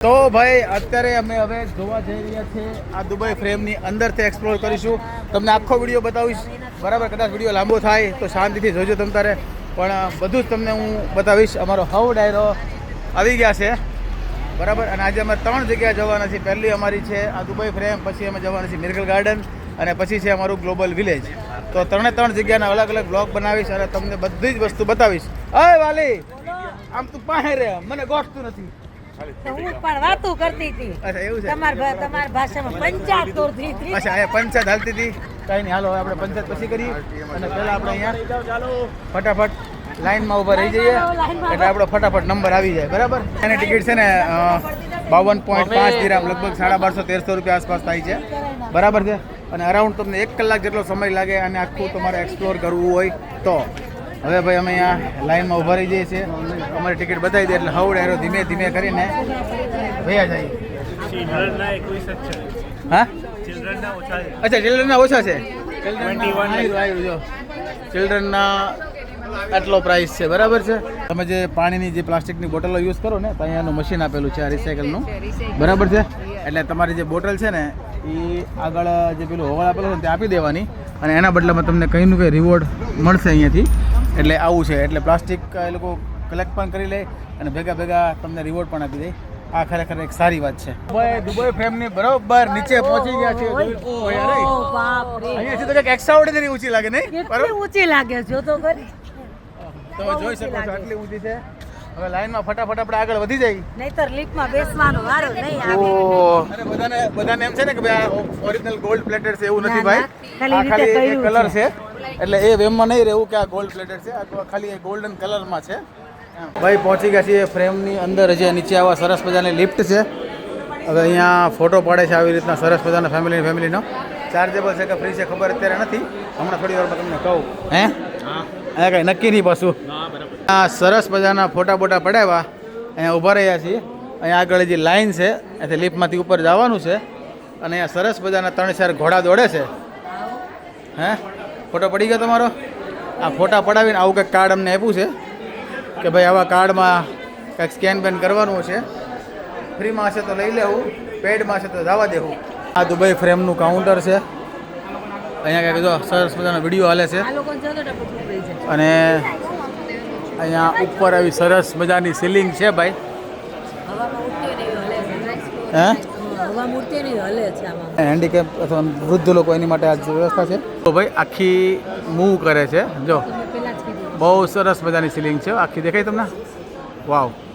તો ભાઈ અત્યારે અમે હવે જોવા જઈ રહ્યા છીએ આ દુબઈ ફ્રેમની અંદરથી એક્સપ્લોર કરીશું. તમને આખો વિડીયો બતાવીશ, બરાબર? કદાચ વિડીયો લાંબો થાય તો શાંતિથી જોજો તમ તારે, પણ બધું જ તમને હું બતાવીશ. અમારો હવ ડાયરો આવી ગયા છે, બરાબર? અને આજે અમે 3 જગ્યાએ જવાના છીએ. પહેલી અમારી છે આ દુબઈ ફ્રેમ, પછી અમે જવાના છીએ મિરેકલ ગાર્ડન, અને પછી છે અમારું ગ્લોબલ વિલેજ. તો 3 જગ્યાના અલગ અલગ બ્લોગ બનાવીશ અને તમને બધી જ વસ્તુ બતાવીશ. અય વાલી, આમ તું પાસે રે, મને ગોઠતું નથી. હું પણ વાતો કરતી હતી. અચ્છા, એવું છે? તમારી ભાષામાં પંચાયત કરતી હતી. અચ્છા, અહીંયા પંચાયત હાલતી હતી. કઈ નહીં, હાલો આપણે પંચાયત પછી કરીએ. અને પહેલા આપણે અહીંયા ફટાફટ લાઈનમાં ઊભા રહી જઈએ, એટલે આપણો ફટાફટ નંબર આવી જાય, બરાબર? એની ટિકિટ છે ને 52.5 દિરામ, લગભગ 1250-1300 રૂપિયા આસપાસ થાય છે, બરાબર છે? અને અરાઉન્ડ તમને 1 કલાક જેટલો સમય લાગે અને આખું તમારે એક્સપ્લોર કરવું હોય તો. હવે ભાઈ અમે અહીંયા લાઈનમાં ઊભા રહી જઈએ છીએ, અમારી ટિકિટ બતાવી દે એટલે હવ ડાયરો ધીમે ધીમે કરીને ભૈયા જાય. હા, અચ્છા, ચિલ્ડ્રનના ઓછા છે. ચિલ્ડ્રનના આટલો પ્રાઇસ છે, બરાબર છે? તમે જે પાણીની જે પ્લાસ્ટિકની બોટલો યુઝ કરો ને, તો અહીંયાનું મશીન આપેલું છે આ રિસાયકલનું, બરાબર છે? એટલે તમારી જે બોટલ છે ને એ આગળ જે પેલું હોવળ આપેલું છે તે આપી દેવાની, અને એના બદલામાં તમને કંઈનું કંઈ રિવોર્ડ મળશે અહીંયાથી. એટલે આવું છે. એટલે પ્લાસ્ટિક એ લોકો કલેક્ટ પણ કરી લે અને ભેગા ભેગા તમને રિવોર્ડ પણ આપી દે. આ ખરેખર એક સારી વાત છે. દુબઈ ફ્રેમની બરોબર નીચે પહોંચી ગયા છે. અહીંયાથી તો કંઈક એક્સ્ટ્રાઓર્ડિનરી ઊંચી લાગે, નહીં? કેટલી ઊંચી લાગે છે તો ખરી. તમે જોઈ શકો છો આટલી ઊંચી છે. હવે લાઈનમાં ફટાફટ આપણે આગળ વધી જાય, નહીતર લિફ્ટમાં બેસવાનો વારો નહીં આવે. અને બધાને એમ છે ને કે ભાઈ આ ઓરિજિનલ ગોલ્ડ પ્લેટેડ છે, એવું નથી ભાઈ. આ ખાલી કલર છે, એટલે એ વેમમાં નહીં રહેવું કે આ ગોલ્ડ પ્લેટેડ છે. આ ખાલી ગોલ્ડન કલરમાં છે. ભાઈ પહોંચી ગયા છીએ ફ્રેમની અંદર. જે નીચે આવા સરસ મજાની લિફ્ટ છે. હવે અહીંયા ફોટો પાડે છે આવી રીતના સરસ મજાના ફેમિલીનો. ચાર્જેબલ છે કે ફ્રી છે ખબર અત્યારે નથી, હમણાં થોડી વારમાં તમને કહું. હે, અહીંયા કંઈ નક્કી નહીં પાછું. આ સરસ મજાના ફોટા બોટા પડાવ્યા, અહીંયા ઊભા રહ્યા છીએ. અહીંયા આગળ જે લાઈન છે એથી લિફ્ટમાંથી ઉપર જવાનું છે, અને અહીંયા સરસ મજાના 3-4 ઘોડા દોડે છે. હે, ફોટો પડી ગયો તમારો? આ ફોટા પડાવીને આવું કંઈક કાર્ડ અમને આપ્યું છે કે ભાઈ આવા કાર્ડમાં કંઈક સ્કેન બેન કરવાનું છે. ફ્રીમાં હશે તો લઈ લેવું, પેડમાં હશે તો જવા દેવું. આ દુબઈ ફ્રેમનું કાઉન્ટર છે. અહીંયા કંઈક જો સરસ મજાનો વિડીયો હાલે છે, અને અહીંયા ઉપર આવી સરસ મજાની સીલિંગ છે ભાઈ. હે, હેન્ડીકેપ અથવા વૃદ્ધ લોકો એની માટે આ વ્યવસ્થા છે. તો ભાઈ આખી મૂવ કરે છે, જો બહુ સરસ મજાની સીલિંગ છે. આખી દેખાય તમને? વાવ.